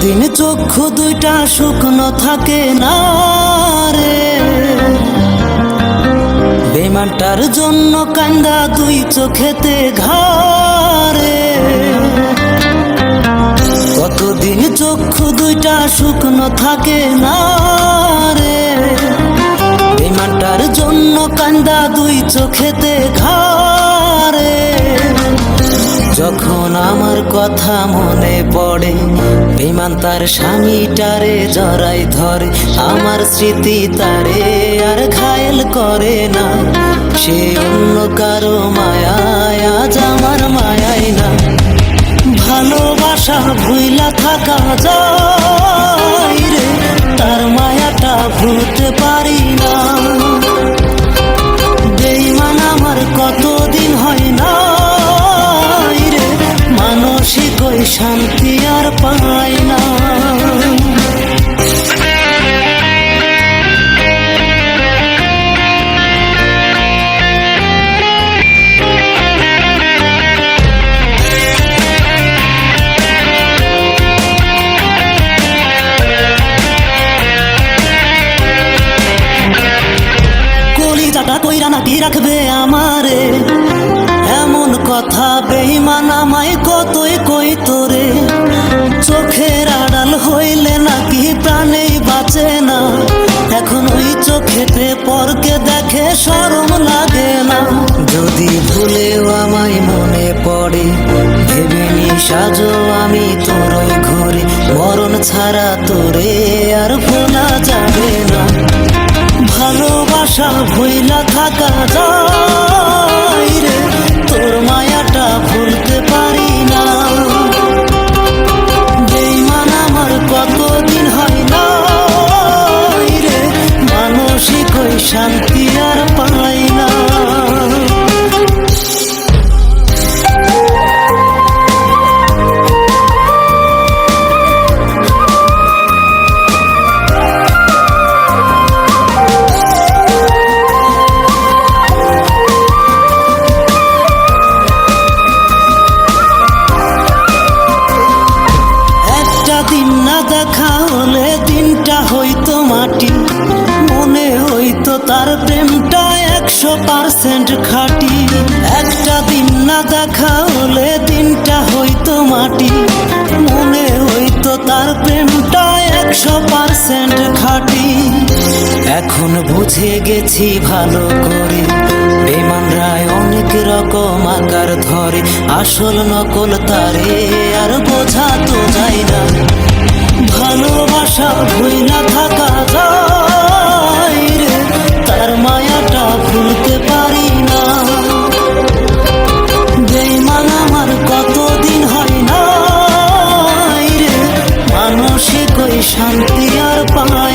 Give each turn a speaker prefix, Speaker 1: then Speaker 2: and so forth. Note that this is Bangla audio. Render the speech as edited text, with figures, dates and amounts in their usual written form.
Speaker 1: কতদিন চক্ষু দুইটা শুকনো থাকে না রে, বেমানটার জন্য কান্দা দুই চোখেতে ঘারে। কতদিন চক্ষু দুইটা শুকনো থাকে না রে, বেমানটার জন্য কান্দা দুই চোখেতে ঘারে। যখন আমার কথা মনে পড়ে, বেমান তার স্বামীটারে জড়াই ধরে। আমার স্মৃতি তারে আর ঘায়েল করে না, সে অন্য কারো মায়ায়, আজ আমার মায়াই না। ভালোবাসা ভুইলা থাকা যায় রে, তার মায়াটা ভুলতে পারি না। বেঈমান আমার কতদিন হয় না রে, মানসিক ওই শান্তি আর পাই না। কইরা নাকি রাখবে আমারে, এমন কথা বেঈমান আমায় কতই কই তোরে। চোখের আড়াল হইলে নাকি প্রাণেই বাঁচে না, এখন ওই চোখেতে পরকে দেখে শরম লাগে না। যদি ভুলেও আমায় মনে পড়ে, ভেবে নি সাজো আমি তোর ওই ঘরে। মরণ ছাড়া তোরে আর ভোলা যাবে না, ভালোবাসা ভুইলা থাকা যায় রে, তোর মায়াটা ভুলতে পারি না। বেঈমান আমার কতদিন হয় না রে, মানসিক ওই শান্তি আর পাই না। দেখা হলে দিনটা হইতো মাটি, মনে হইতো তার প্রেমটা 100% খাঁটি। একটা দিন না দেখা হলে দিনটা হইতো মাটি, মনে হইতো তার প্রেমটা 100% খাঁটি। এখন বুঝে গেছি ভালো করে, বেঈমানরা অনেক রকম আকার ধরে। আসল নকল তারে আর বোঝা তো যায় না, ভালোবাসা ভুইলা থাকা যায় রে, তার মায়াটা ভুলতে পারি না। বেঈমান আমার কতদিন হয় না রে, মানসিক ওই শান্তি আর পাই